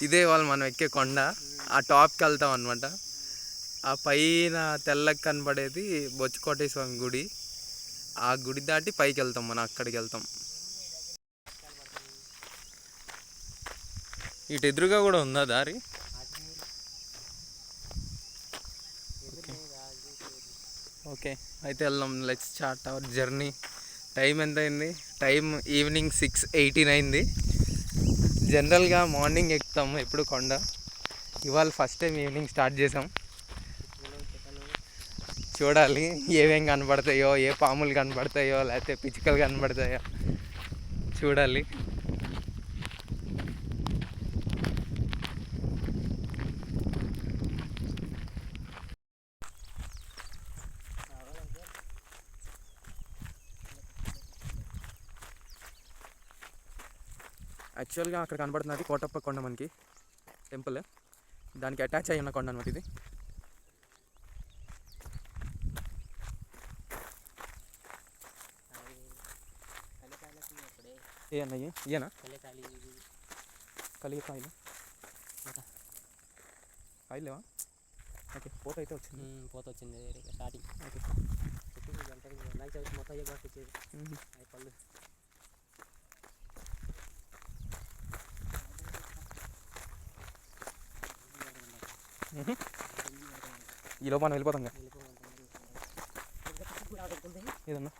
ఇదే వాళ్ళు మనం ఎక్కే కొండ. ఆ టాప్కి వెళ్తాం అనమాట. ఆ పైన తెల్లకి కనబడేది బొచ్చుకోటేశ్వర స్వామి గుడి. ఆ గుడి దాటి పైకి వెళ్తాం, మనం అక్కడికి వెళ్తాం. ఇటు ఎదురుగా కూడా ఉందా దారి? ఓకే, అయితే వెళ్దాం. Let's start our journey. Time ఎంత అయింది? టైం ఈవినింగ్ 6:18 అయింది. జనరల్గా మార్నింగ్ ఎక్కుతాము ఎప్పుడు కొండ. ఇవాళ ఫస్ట్ టైం ఈవినింగ్ స్టార్ట్ చేసాం. చూడాలి ఏమేం కనబడతాయో, ఏ పాములు కనబడతాయో, లేకపోతే పిచ్చుకలు కనబడతాయో చూడాలి. యాక్చువల్గా అక్కడ కనబడుతున్నది కోటప్ప కొండ, మనకి టెంపుల్. దానికి అటాచ్ అయ్యి ఉన్న కొండ అనమాట ఇది. ఏ అన్నయ్యి ఇయ్యనా? కలిగకాయలు కాయలు లేవా? ఓకే, పూత అయితే వచ్చింది. పూత వచ్చింది స్టార్టింగ్. ఓకే, మొత్తం పళ్ళు. ఈలో మనం వెళ్ళిపోతాం. ఏదన్నా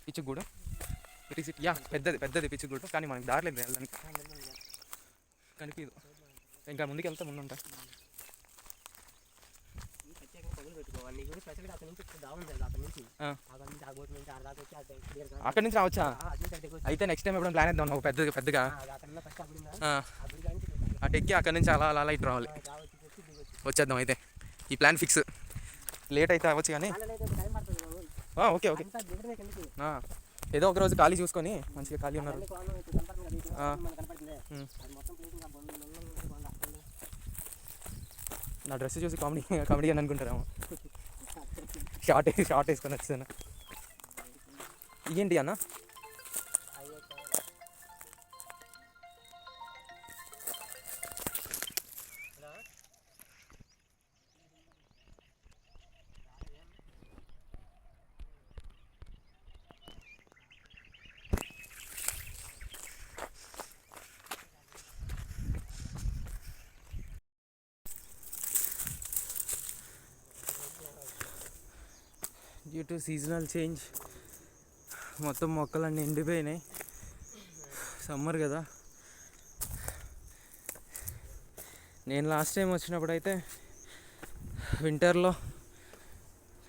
పిచ్చుగూడు? It is it. యా, పెద్దది పిచ్చుగూడు. కానీ మనకి దారిలేదు వెళ్ళడానికి, కనిపించదు. ఇంకా ముందుకు వెళ్తే ముందు ఉంటా. అక్కడి నుంచి రావచ్చా? అయితే నెక్స్ట్ టైం ఎప్పుడైనా ప్లాన్ వేద్దాం. ఒక పెద్దగా అటు ఎక్కి అక్కడి నుంచి అలా అలా ఇటు రావాలి. వచ్చేద్దాం అయితే. ఈ ప్లాన్ ఫిక్స్. లేట్ అయితే అవ్వచ్చు కానీ ఓకే. ఏదో ఒక రోజు ఖాళీ చూసుకొని, మంచిగా ఖాళీ ఉన్నారు. నా డ్రెస్ చూసి కామెడీ అని అనుకుంటారేమో. షార్ట్ వేసుకొని వచ్చాను. ఏంటి అన్న? డ్యూ టు సీజనల్ చేంజ్ మొత్తం మొక్కలన్నీ ఎండిపోయినాయి. సమ్మర్ కదా. నేను లాస్ట్ టైం వచ్చినప్పుడు అయితే వింటర్లో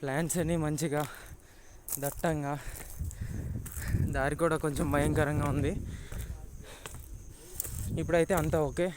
ప్లాంట్స్ అన్నీ మంచిగా దట్టంగా, దారి కూడా కొంచెం భయంకరంగా ఉంది. ఇప్పుడైతే అంతా ఓకే.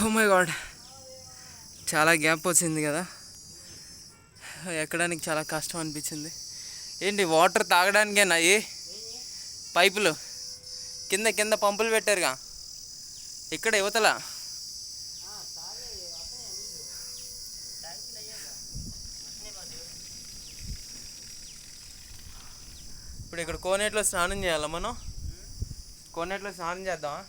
ఓ మై గాడ్, చాలా గ్యాప్ వచ్చింది కదా, ఎక్కడానికి చాలా కష్టం అనిపించింది. ఏంటి వాటర్ తాగడానికేనా? ఏ పైపులు కింద పంపులు పెట్టారుగా ఇక్కడ యువతల. ఇప్పుడు ఇక్కడ కోనేటిలో స్నానం చేయాలా మనం? కోనేటిలో స్నానం చేద్దామా?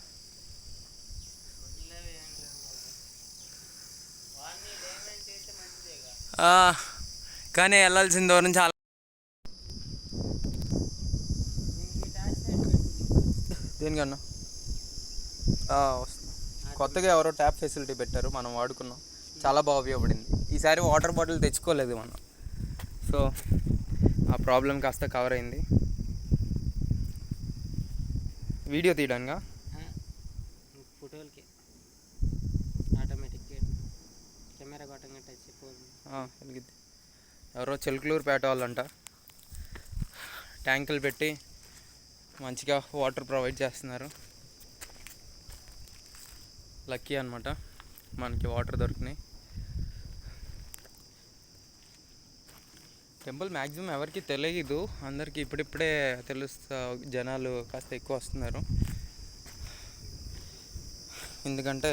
కానీ వెళ్ళాల్సిన దూరం చాలా. దేనికన్నా వస్తుంది. కొత్తగా ఎవరో ట్యాప్ ఫెసిలిటీ పెట్టారు, మనం వాడుకున్నాం, చాలా బాగా ఉపయోగపడింది. ఈసారి వాటర్ బాటిల్ తెచ్చుకోలేదు మనం, సో ఆ ప్రాబ్లం కాస్త కవర్ అయింది. వీడియో తీయడానికా? ఫోటోలకి ఆటోమేటిక్ కెమెరా కొట్టంగా టచ్ వెలిగిద్ది. ఎవరో చిలుకలూరుపేట వాళ్ళంట ట్యాంకులు పెట్టి మంచిగా వాటర్ ప్రొవైడ్ చేస్తున్నారు. లక్కీ అనమాట మనకి వాటర్ దొరికినాయి. టెంపుల్ మ్యాక్సిమం ఎవరికి తెలియదు, అందరికీ ఇప్పుడిప్పుడే తెలుస్తా, జనాలు కాస్త ఎక్కువ వస్తున్నారు. ఎందుకంటే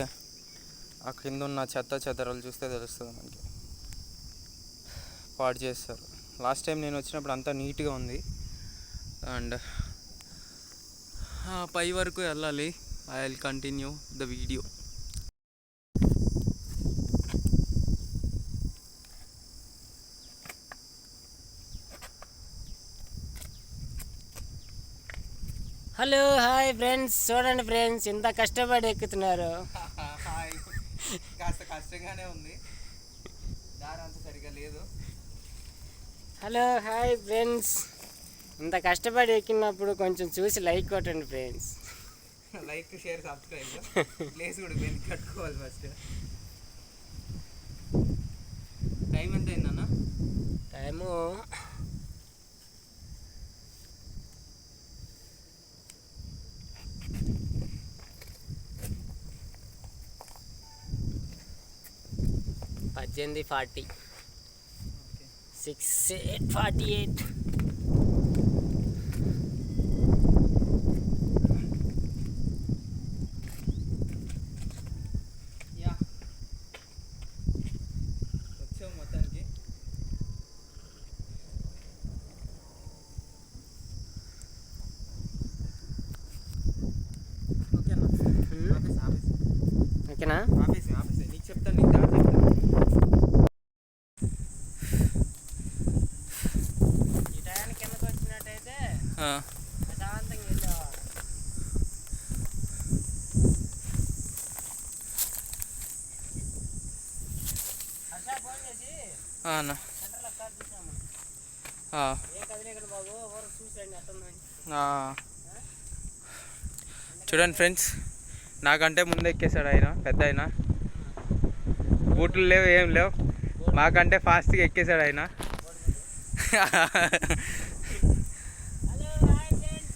ఆ కింద ఉన్న చెత్త చెదరలు చూస్తే తెలుస్తుంది మనకి, పాడు చేస్తారు. లాస్ట్ టైం నేను వచ్చినప్పుడు అంతా నీట్గా ఉంది. అండ్ పై వరకు వెళ్ళాలి. I will continue the video. Hello hi friends, చూడండి ఫ్రెండ్స్ ఇంత కష్టపడి ఎక్కుతున్నారు. కాస్త కష్టంగానే ఉంది, దారి అంత సరిగా లేదు. హలో హాయ్ ఫ్రెండ్స్, ఇంత కష్టపడి ఎక్కినప్పుడు కొంచెం చూసి లైక్ కొట్టండి friends. Like share subscribe. Place కూడా వెళ్ళి కట్టుకోవాలి ఫస్ట్. టైం ఎంత అయిందన్న? టైము 18:40. 6:48. వచ్చాము మొత్తానికి. ఓకేనా? ఆఫీస్ నీకు చెప్తాను, నీకు దారి చెప్తాను. ఈ టయానికి కిందకు వచ్చినట్టయితే ప్రశాంతంగా వెళ్ళేవాడు. హర్ష ఫోన్ చేసి అన్న సెంటర్లో కార్ చూసాము. ఏ కదిలేకండి బాబు, ఎవరు చూసండి అట్టుందని. చూడండి ఫ్రెండ్స్, నాకంటే ముందు ఎక్కేసాడు ఆయన, పెద్ద ఆయన. బూట్లు లేవు, ఏం లేవు, మాకంటే ఫాస్ట్గా ఎక్కేసాడు ఆయన. Hello hi friends,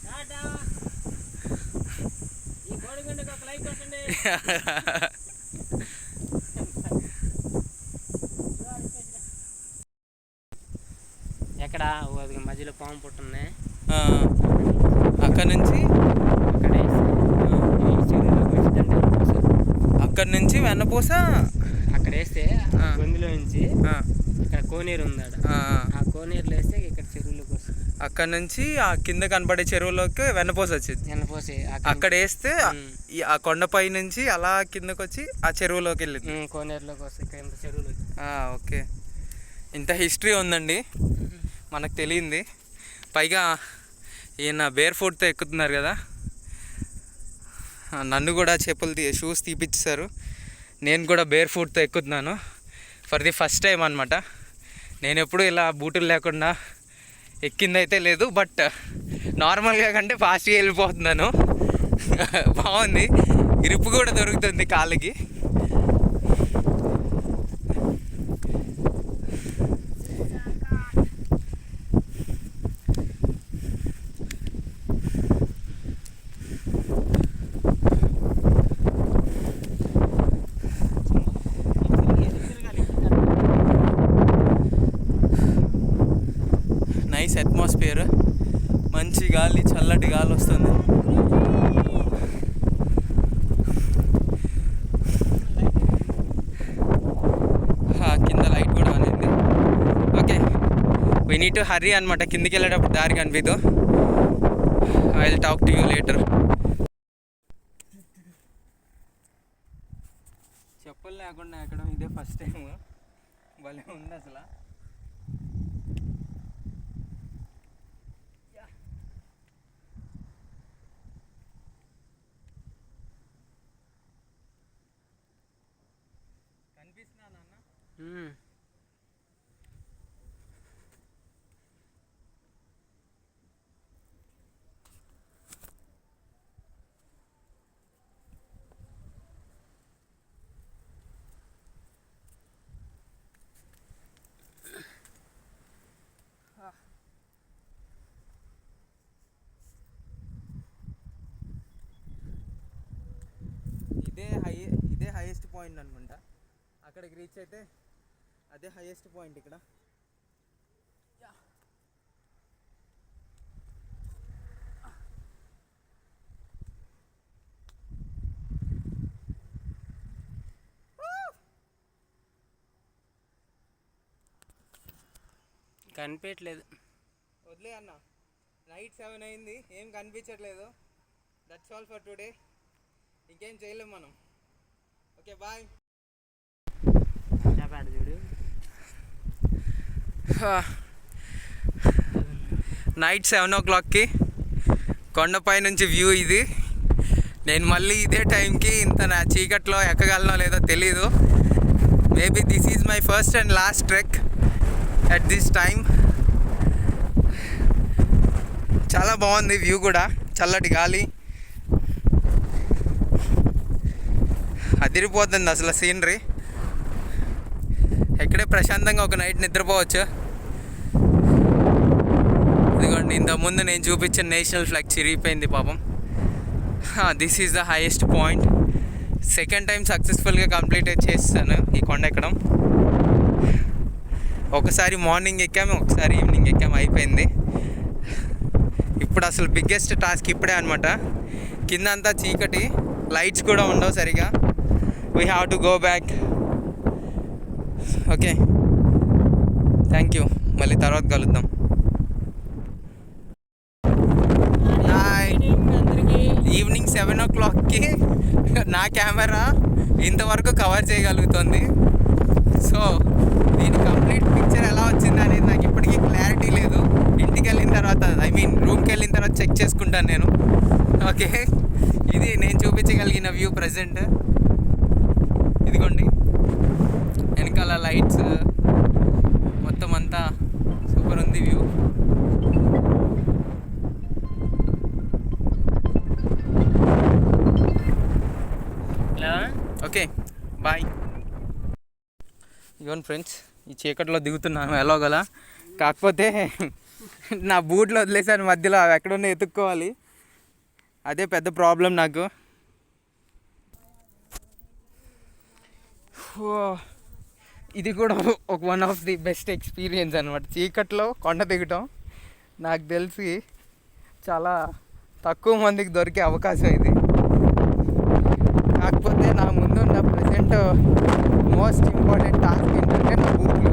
Tata. ఈ కోడిగుండకి ఒక లైక్ కొట్టండి. ఎక్కడ మధ్యలో పాము పుట్టుంది, అక్కడ నుంచి అక్కడే అక్కడి నుంచి వెన్నపూస అక్కడ వేస్తే గొంతులో నుంచి ఇక్కడ కోనేరు ఉందాడ, ఆ కోనేరులో వేస్తే ఇక్కడ చెరువులోకి వస్తుంది. అక్కడ నుంచి ఆ కింద కనపడే చెరువులోకి వెన్నపూస వచ్చింది. వెన్నపోసి అక్కడ వేస్తే ఆ కొండపై నుంచి అలా కిందకు వచ్చి ఆ చెరువులోకి వెళ్ళింది, కోనేరులోకి వస్తే ఇక్కడ ఇంత చెరువులోకి. ఓకే, ఇంత హిస్టరీ ఉందండి మనకు తెలియంది. పైగా ఈయన బేర్ ఫుట్తో ఎక్కుతున్నారు కదా, నన్ను కూడా చెప్పులు షూస్ తీపిచ్చారు. నేను కూడా బేర్ ఫుట్తో ఎక్కుతున్నాను ఫర్ ది ఫస్ట్ టైం అనమాట. నేను ఎప్పుడు ఇలా బూటులు లేకుండా ఎక్కిందైతే లేదు, బట్ నార్మల్గా కంటే ఫాస్ట్గా వెళ్ళిపోతున్నాను. బాగుంది, గ్రిప్ కూడా దొరుకుతుంది కాళ్ళకి. నైస్ అట్మాస్ఫియర్, మంచి గాలి, చల్లటి గాలి వస్తుంది. కింద లైట్ కూడా అనేది. Okay, we need to hurry అనమాట. కిందికి వెళ్ళేటప్పుడు దారి కనిపిదు. I will talk to you later. చెప్పులు లేకుండా ఎక్కడం ఇదే ఫస్ట్ టైం. భలే ఉంది అసలు. కనిపిస్తున్నా నాన్న? ఇదే హైయెస్ట్ పాయింట్ అనుకుంటా. అక్కడికి రీచ్ అయితే అదే హైయెస్ట్ పాయింట్ ఇక్కడ. కనిపించట్లేదు. వదిలే అన్న, నైట్ 7 అయింది, ఏం కనిపించట్లేదు. That's all for today. ఇంకేం చేయలేం మనం. Okay bye. చూడు నైట్ 7 o'clockకి కొండపై నుంచి వ్యూ ఇది. నేను మళ్ళీ ఇదే టైంకి ఇంత నా చీకట్లో ఎక్కగలనో లేదో తెలీదు. Maybe this is my first and last trek at this time. చాలా బాగుంది వ్యూ కూడా, చల్లటి గాలి, అదిరిపోతుంది అసలు సీనరీ. ఇక్కడే ప్రశాంతంగా ఒక నైట్ నిద్రపోవచ్చు. ఇదిగోండి, ఇంతకుముందు నేను చూపించిన నేషనల్ ఫ్లాగ్ చిరిగిపోయింది పాపం. This is the highest point. Second time సక్సెస్ఫుల్గా కంప్లీట్ చేస్తాను ఈ కొండ ఎక్కడం. ఒకసారి మార్నింగ్ ఎక్కాము, ఒకసారి ఈవినింగ్ ఎక్కాము, అయిపోయింది. ఇప్పుడు అసలు బిగ్గెస్ట్ టాస్క్ ఇప్పుడే అనమాట. కింద అంతా చీకటి, లైట్స్ కూడా ఉండవు సరిగా. We have to go back. Okay, thank you. మళ్ళీ తర్వాత కలుద్దాం. ఈవినింగ్ 7 o'clockకి నా కెమెరా ఇంతవరకు కవర్ చేయగలుగుతుంది. సో దీని కంప్లీట్ పిక్చర్ ఎలా వచ్చింది అనేది నాకు ఇప్పటికీ క్లారిటీ లేదు. ఇంటికి వెళ్ళిన తర్వాత, రూమ్కి వెళ్ళిన తర్వాత చెక్ చేసుకుంటాను నేను. ఓకే, ఇది నేను చూపించగలిగిన వ్యూ ప్రజెంట్. ఇదిగోండి, వెనకాల లైట్స్ మొత్తం అంతా సూపర్ ఉంది వ్యూ. Okay bye. ఇవన్నీ ఫ్రెండ్స్, ఈ చీకట్లో దిగుతున్నాను ఎలాగలా. కాకపోతే నా బూట్లు వదిలేసాను మధ్యలో, అవి ఎక్కడున్నా ఎత్తుక్కోవాలి. అదే పెద్ద ప్రాబ్లం నాకు. ఇది కూడా ఒక one of the best experience అనమాట, చీకట్లో కొండ దిగటం. నాకు తెలిసి చాలా తక్కువ మందికి దొరికే అవకాశం ఇది. కాకపోతే నా ముందు ఉన్న ప్రజెంట్ మోస్ట్ ఇంపార్టెంట్ టాస్క్ ఏంటంటే నా బూట్లు.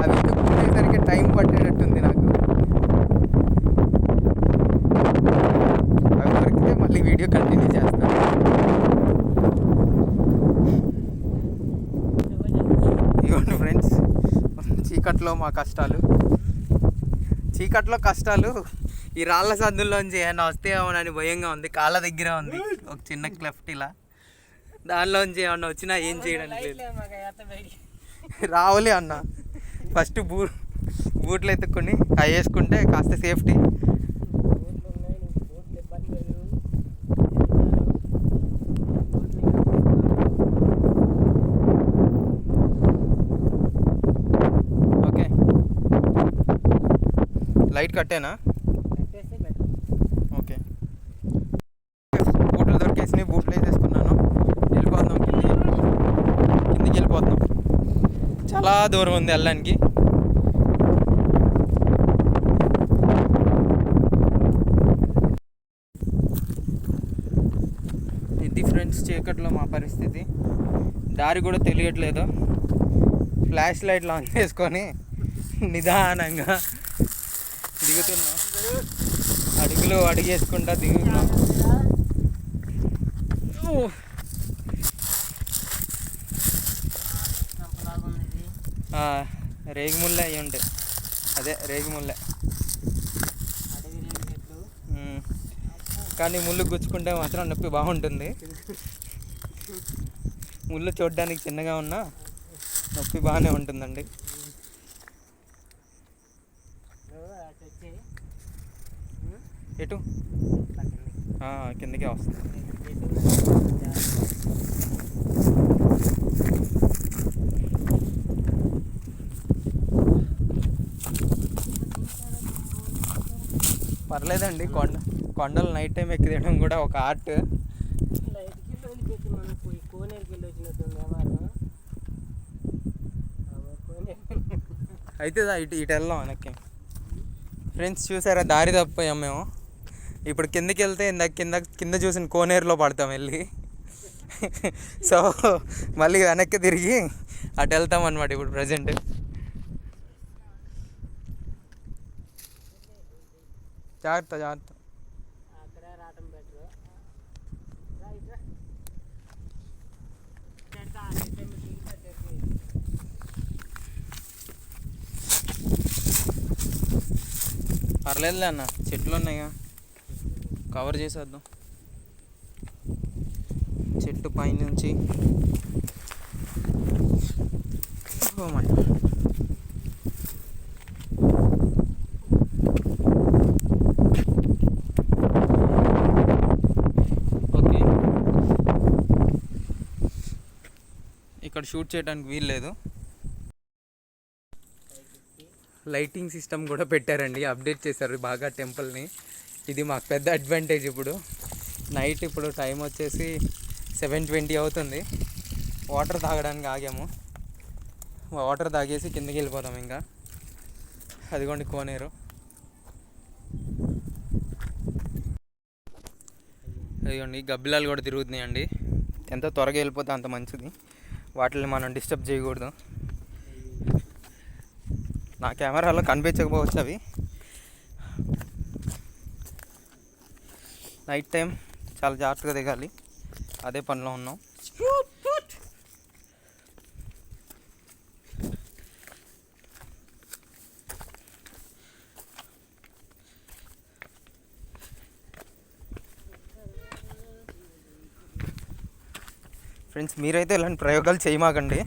అవి ఎత్తుకునేసరికి టైం పట్టేటట్టుంది నాకు. అవి దొరికితే మళ్ళీ వీడియో కంటిన్యూ చేస్తాను. ఇవ్వండి ఫ్రెండ్స్, చీకట్లో మా కష్టాలు. చీకట్లో కష్టాలు. ఈ రాళ్ళ సందుల్లోంచి ఏమైనా వస్తేమోనని భయంగా ఉంది. కాళ్ళ దగ్గర ఉంది ఒక చిన్న క్లెఫ్ట్, ఇలా దానిలోంచి ఏమన్నా వచ్చినా ఏం చేయడానికి లేదు. రావులే అన్న, ఫస్ట్ బూట్లు ఎత్తుక్కొని అవి వేసుకుంటే కాస్త సేఫ్టీ. ఓకే, లైట్ కట్టేనా? ఓకే, బూట్లు దొరికేసినాయి, బూట్లు వేసేసుకున్నాను. వెళ్ళిపోతున్నాం, కిందికి వెళ్ళిపోతున్నాం. చాలా దూరం ఉంది వెళ్ళడానికి. ఇది ఫ్రెండ్స్ చీకట్లో మా పరిస్థితి. దారి కూడా తెలియట్లేదు. ఫ్లాష్ లైట్లు ఆన్ చేసుకొని నిదానంగా దిగుతున్నాం. అడుగులు అడిగేసుకుంటా దిగుతున్నాం. రేగిముళ్ళే అయ్యి ఉంటాయి. అదే రేగిముళ్ళే, కానీ ముళ్ళు గుచ్చుకుంటే మాత్రం నొప్పి బాగుంటుంది. ముళ్ళు చూడడానికి చిన్నగా ఉన్నా నొప్పి బాగానే ఉంటుందండి. ఎటు? కిందకే వస్తుంది. పర్లేదండి, కొండ కొండలు నైట్ టైం ఎక్కి తీయడం కూడా ఒక ఆర్ట్. లైట్కి వదిలిపెట్టి మనం పోయి కోనేరుకి వెళ్ళి వచ్చినట్టుంది వ్యవహారం. అయితే ఇటు వెళ్దాం వెనక్కి. ఫ్రెండ్స్ చూసారా, దారి తప్పిపోయాం మేము. ఇప్పుడు కిందకి వెళ్తే కింద చూసిన కోనేరులో పడతాం వెళ్ళి. సో మళ్ళీ వెనక్కి తిరిగి అటు వెళ్తాం అనమాట ఇప్పుడు ప్రజెంట్. జాగ్రత్త జాగ్రత్త. అక్కడే రావటం బెటర్. పర్లేదులే అన్న, చెట్లు ఉన్నాయిగా, కవర్ చేసేద్దాం. చెట్టు పైనుంచి ఓకే. ఇక్కడ షూట్ చేయడానికి వీలు లేదు. లైటింగ్ సిస్టమ్ కూడా పెట్టారండి, అప్డేట్ చేశారు బాగా టెంపుల్ని. ఇది మాకు పెద్ద అడ్వాంటేజ్. ఇప్పుడు నైట్ ఇప్పుడు టైం వచ్చేసి 7:20 అవుతుంది. వాటర్ తాగడానికి ఆగాము. వాటర్ తాగేసి కిందకి వెళ్ళిపోతాం ఇంకా. అదిగోండి కోనేరు. అదిగోండి గబ్బిలాలు కూడా తిరుగుతున్నాయండి. ఎంత త్వరగా వెళ్ళిపోతే అంత మంచిది, వాటిని మనం డిస్టర్బ్ చేయకూడదు. నా కెమెరాలో కనిపించకపోవచ్చు అవి. నైట్ టైం చాలా జాగ్రత్తగా దిగాలి, అదే పనిలో ఉన్నాం. ఫ్రెండ్స్ మీరైతే ఇలాంటి ప్రయోగాలు చేయమాకండి.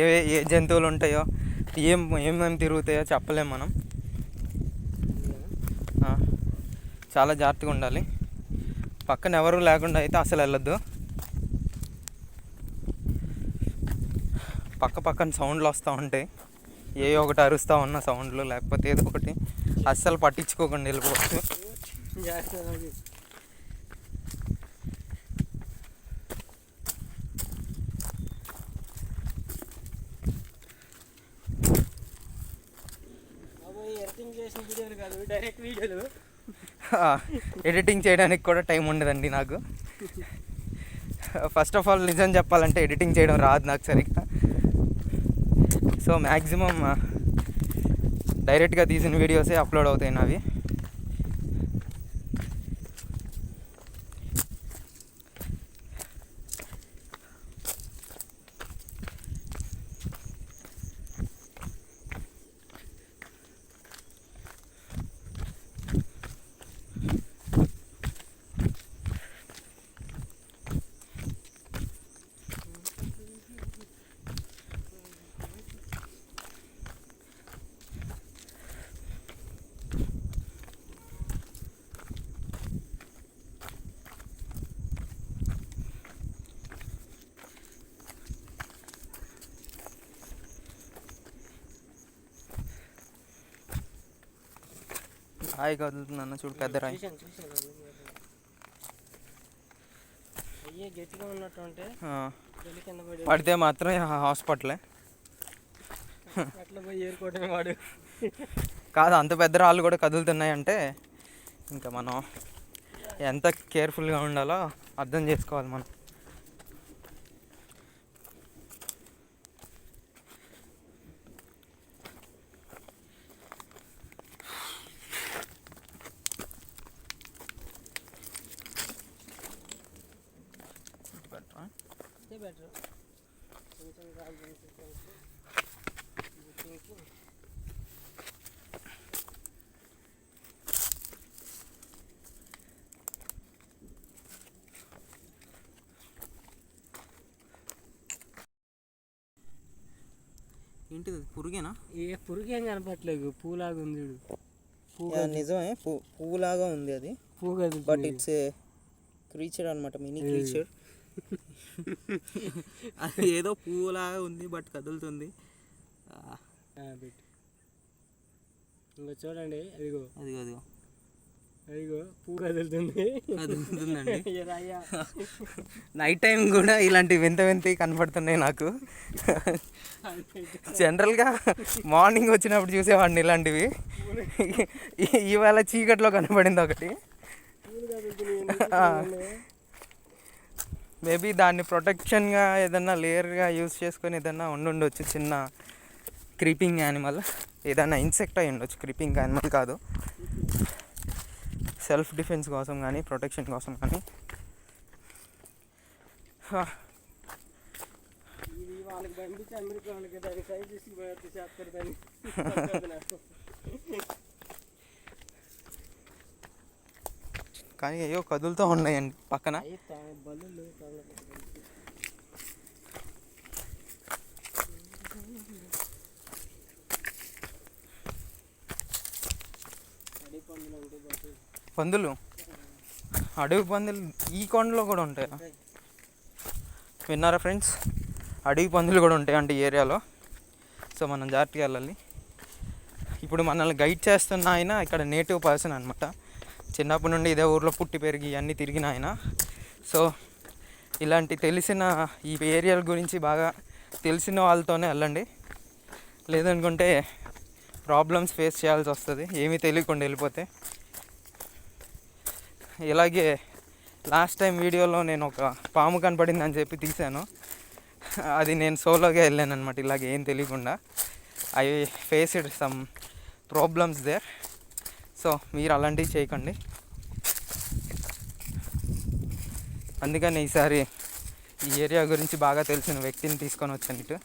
ఏ జంతువులు ఉంటాయో ఏమేమి తిరుగుతాయో చెప్పలేం మనం. చాలా జాగ్రత్తగా ఉండాలి. పక్కన ఎవరు లేకుండా అయితే అసలు వెళ్ళొద్దు. పక్కన సౌండ్లు వస్తూ ఉంటాయి, ఏ ఒకటి అరుస్తూ ఉన్న సౌండ్లు, లేకపోతే ఏదో ఒకటి. అస్సలు పట్టించుకోకుండా వెళ్ళిపోవచ్చు. ఎడిటింగ్ చేయడానికి కూడా టైం ఉండదండి నాకు. ఫస్ట్ ఆఫ్ ఆల్ నిజం చెప్పాలంటే ఎడిటింగ్ చేయడం రాదు నాకు సరిగ్గా. సో మ్యాక్సిమం డైరెక్ట్గా తీసిన వీడియోసే అప్లోడ్ అవుతాయి నావి. రాయి కదులుతుందన్న, చూడు పెద్ద రాయి. పడితే మాత్రం హాస్పిటలే. కాదు, అంత పెద్ద రాళ్ళు కూడా కదులుతున్నాయంటే ఇంకా మనం ఎంత కేర్ఫుల్గా ఉండాలో అర్థం చేసుకోవాలి మనం. ఏంటిది, పురుగేనా? ఏ పురుగేం కనపట్లేదు, పూలాగా ఉంది. నిజమే, పువ్వులాగా ఉంది అది. పువ్వు, బట్ ఇట్స్ ఏ క్రీచర్ అనమాట, మినీ క్రీచర్. అది ఏదో పువ్వులాగా ఉంది బట్ కదులుతుంది. ఇంకా చూడండి, అదిగో అదిగో అదిగో అదిగో పువ్వు కదులుతుంది. కదులుతుందండి. నైట్ టైం కూడా ఇలాంటి వింత వింత కనపడుతున్నాయి నాకు. జనరల్గా మార్నింగ్ వచ్చినప్పుడు చూసేవాడిని ఇలాంటివి. ఇవాళ చీకట్లో కనపడింది ఒకటి. మేబీ దాన్ని ప్రొటెక్షన్గా ఏదన్నా లేయర్గా యూజ్ చేసుకొని ఏదన్నా ఉండుండొచ్చు. చిన్న క్రీపింగ్ యానిమల్, ఏదైనా ఇన్సెక్ట్ అయి ఉండొచ్చు. క్రీపింగ్ యానిమల్ కాదు, సెల్ఫ్ డిఫెన్స్ కోసం కానీ ప్రొటెక్షన్ కోసం కానీ. వాళ్ళకి పంపించి అందరికీ వాళ్ళకి దాన్ని సైజ్ చేసి చేస్తారు దాన్ని. కానీ ఏవో కదులుతూ ఉన్నాయండి పక్కన. బల్లులు పందులు, అడవి పందులు ఈ కొండలో కూడా ఉంటాయి. విన్నారా ఫ్రెండ్స్? అడవి పందులు కూడా ఉంటాయి అంటే ఈ ఏరియాలో. సో మనం జాగ్రత్తగా వెళ్ళాలి. ఇప్పుడు మనల్ని గైడ్ చేస్తున్న ఆయన ఇక్కడ నేటివ్ పర్సన్ అనమాట. చిన్నప్పటి నుండి ఇదే ఊర్లో పుట్టి పెరిగి అన్నీ తిరిగిన ఆయన. సో ఇలాంటి తెలిసిన ఈ ఏరియాల గురించి బాగా తెలిసిన వాళ్ళతోనే వెళ్ళండి. లేదనుకుంటే ప్రాబ్లమ్స్ ఫేస్ చేయాల్సి వస్తుంది ఏమీ తెలియకుండా వెళ్ళిపోతే. ఇలాగే లాస్ట్ టైం వీడియోలో నేను ఒక పాము కనపడిందని చెప్పి తీశాను. అది నేను సోలోగా వెళ్ళాను అనమాట, ఇలాగే ఏం తెలియకుండా. I faced some problems there. So మీరు అలాంటివి చేయకండి. అందుకని ఈసారి ఈ ఏరియా గురించి బాగా తెలిసిన వ్యక్తిని తీసుకొని వచ్చాను ఇటు.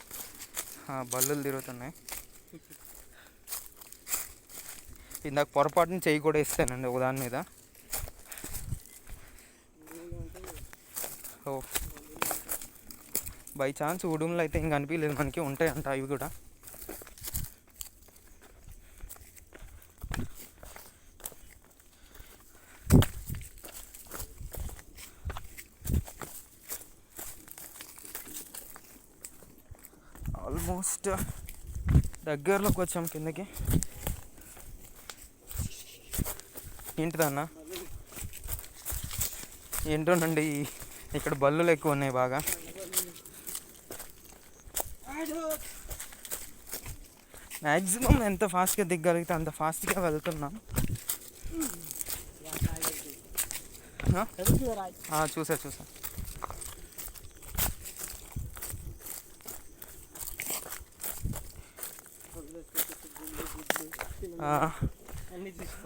బల్లులు తిరుగుతున్నాయి. ఇందాక పొరపాటున చెయ్యి కూడా ఇస్తానండి ఒకదాని మీద. ఓ బై ఛాన్స్ ఉడుములు అయితే ఇంక అనిపించలేదు మనకి, ఉంటాయంట అవి కూడా. ఆల్మోస్ట్ దగ్గరలోకి వచ్చాం కిందకి. ఏంటిదన్నా? ఏంటోనండి, ఇక్కడ బల్లులు ఎక్కువ ఉన్నాయి బాగా. మ్యాక్సిమం ఎంత ఫాస్ట్గా దిగ్గలిగితే అంత ఫాస్ట్గా వెళ్తున్నాం. చూసా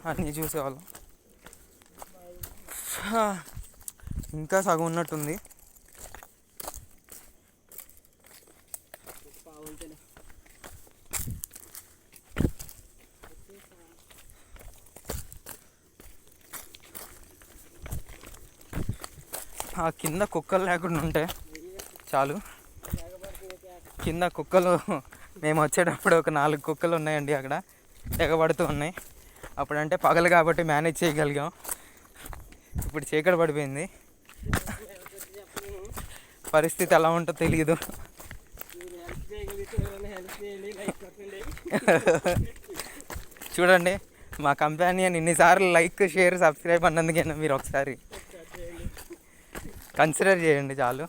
అన్నీ చూసేవాళ్ళం. ఇంకా సగం ఉన్నట్టుంది. ఆ కింద కుక్కలు లేకుండా ఉంటే చాలు. కింద కుక్కలు మేము వచ్చేటప్పుడు ఒక 4 కుక్కలు ఉన్నాయండి అక్కడ, ఎగబడుతూ ఉన్నాయి. అప్పుడంటే పగలు కాబట్టి మేనేజ్ చేయగలిగాం. ఇప్పుడు చీకటి పడిపోయింది, పరిస్థితి ఎలా ఉంటుందో తెలియదు. చూడండి, మా కంపానియన్ ఇన్నిసార్లు లైక్ షేర్ సబ్స్క్రైబ్ అన్నందుకైనా మీరు ఒకసారి కన్సిడర్ చేయండి చాలు.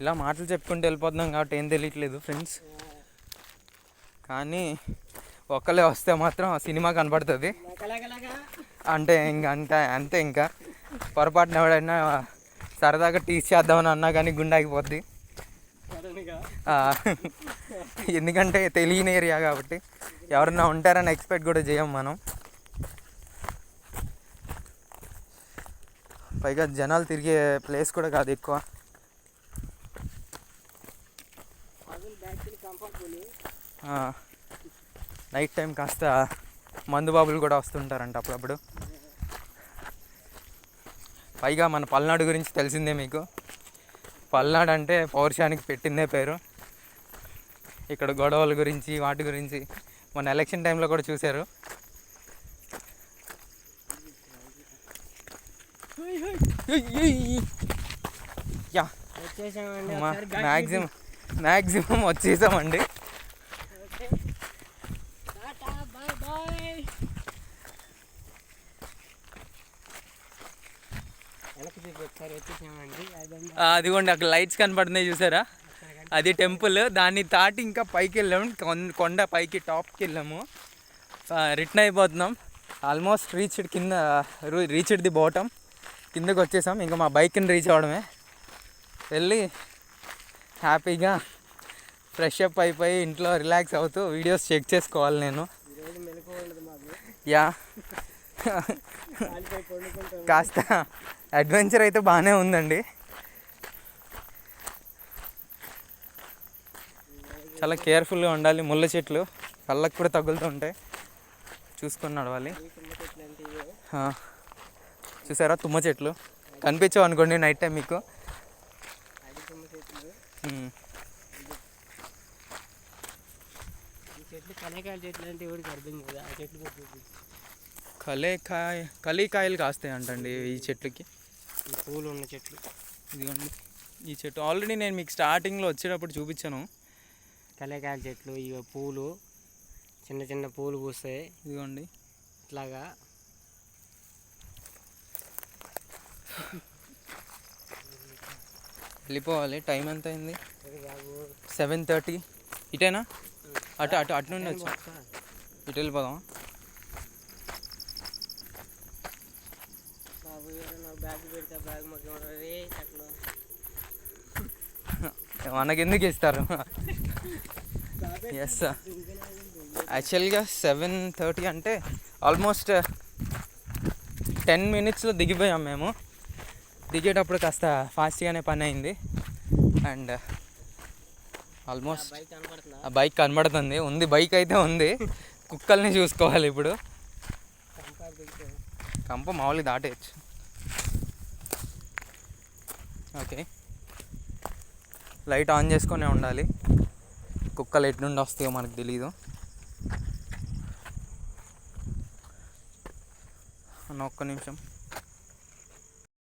ఇలా మాటలు చెప్పుకుంటూ వెళ్ళిపోతున్నాం కాబట్టి ఏం తెలియట్లేదు ఫ్రెండ్స్. కానీ ఒక్కలే వస్తే మాత్రం సినిమా కనబడుతుంది. అంటే అంతే ఇంకా పొరపాటున ఎవడైనా సరదాగా టీచ్ చేద్దామని అన్నా కానీ గుండె ఆగిపోద్ది. ఎందుకంటే తెలియని ఏరియా కాబట్టి ఎవరన్నా ఉంటారని ఎక్స్పెక్ట్ కూడా చేయం మనం. పైగా జనాలు తిరిగే ప్లేస్ కూడా కాదు ఎక్కువ. నైట్ టైం కాస్త మందు బాబులు కూడా వస్తుంటారంట అప్పుడప్పుడు. పైగా మన పల్నాడు గురించి తెలిసిందే మీకు. పల్నాడు అంటే పౌరుషానికి పెట్టిందే పేరు. ఇక్కడ గొడవల గురించి వాటి గురించి మొన్న ఎలక్షన్ టైంలో కూడా చూశారు. యా వచ్చేసామండి. మ్యాక్సిమం వచ్చేసామండి. Okay tata bye bye. వెనక్కి తిరిగి ఒకసారి వచ్చేసామండి. అదిగోండి అక్కడ లైట్స్ కనపడుతున్నాయి చూసారా, అది టెంపుల్. దాన్ని దాటి ఇంకా పైకి వెళ్ళాము, కొండ పైకి టాప్కి వెళ్ళాము. రిటర్న్ అయిపోతున్నాం. Almost reached the bottom. కిందకి వచ్చేసాం. ఇంకా మా బైక్ని రీచ్ అవ్వడమే. వెళ్ళి హ్యాపీగా ఫ్రెష్ అప్ అయిపోయి ఇంట్లో రిలాక్స్ అవుతూ వీడియోస్ చెక్ చేసుకోవాలి నేను. యా కాస్త అడ్వెంచర్ అయితే బాగానే ఉందండి. చాలా కేర్ఫుల్గా ఉండాలి. ముళ్ళ చెట్లు కళ్ళకు కూడా తగులుతుంటాయి, చూసుకొని నడవాలి. చూసారా తుమ్మ చెట్లు కనిపించవు అనుకోండి నైట్ టైం మీకు. కలికాయలు కాస్తాయి అంటండి ఈ చెట్లకి. పూలు ఉన్న చెట్లు ఇదిగోండి ఈ చెట్టు ఆల్రెడీ నేను మీకు స్టార్టింగ్లో వచ్చేటప్పుడు చూపించాను. కలేకాయల చెట్లు, ఇవి పూలు, చిన్న చిన్న పూలు పూస్తాయి. ఇదిగోండి ఇట్లాగా. వెళ్ళిపోవాలి. టైం ఎంత అయింది? 7:30. ఇటేనా? అటు నుండి వచ్చా. ఇటు వెళ్ళిపోదాం. మనకెందుకు ఇస్తారు? ఎస్ యాక్చువల్గా 7:30 అంటే ఆల్మోస్ట్ 10 minutesలో దిగిపోయాం మేము. దిగేటప్పుడు కాస్త ఫాస్ట్గానే పని అయింది. అండ్ ఆల్మోస్ట్ ఆ బైక్ కనబడుతుంది. బైక్ అయితే ఉంది. కుక్కల్ని చూసుకోవాలి ఇప్పుడు. కంప మామూలుగా దాటేయచ్చు. ఓకే లైట్ ఆన్ చేసుకునే ఉండాలి. కుక్కలు ఎటు నుండి వస్తాయో మనకు తెలీదు. ఒక్క నిమిషం.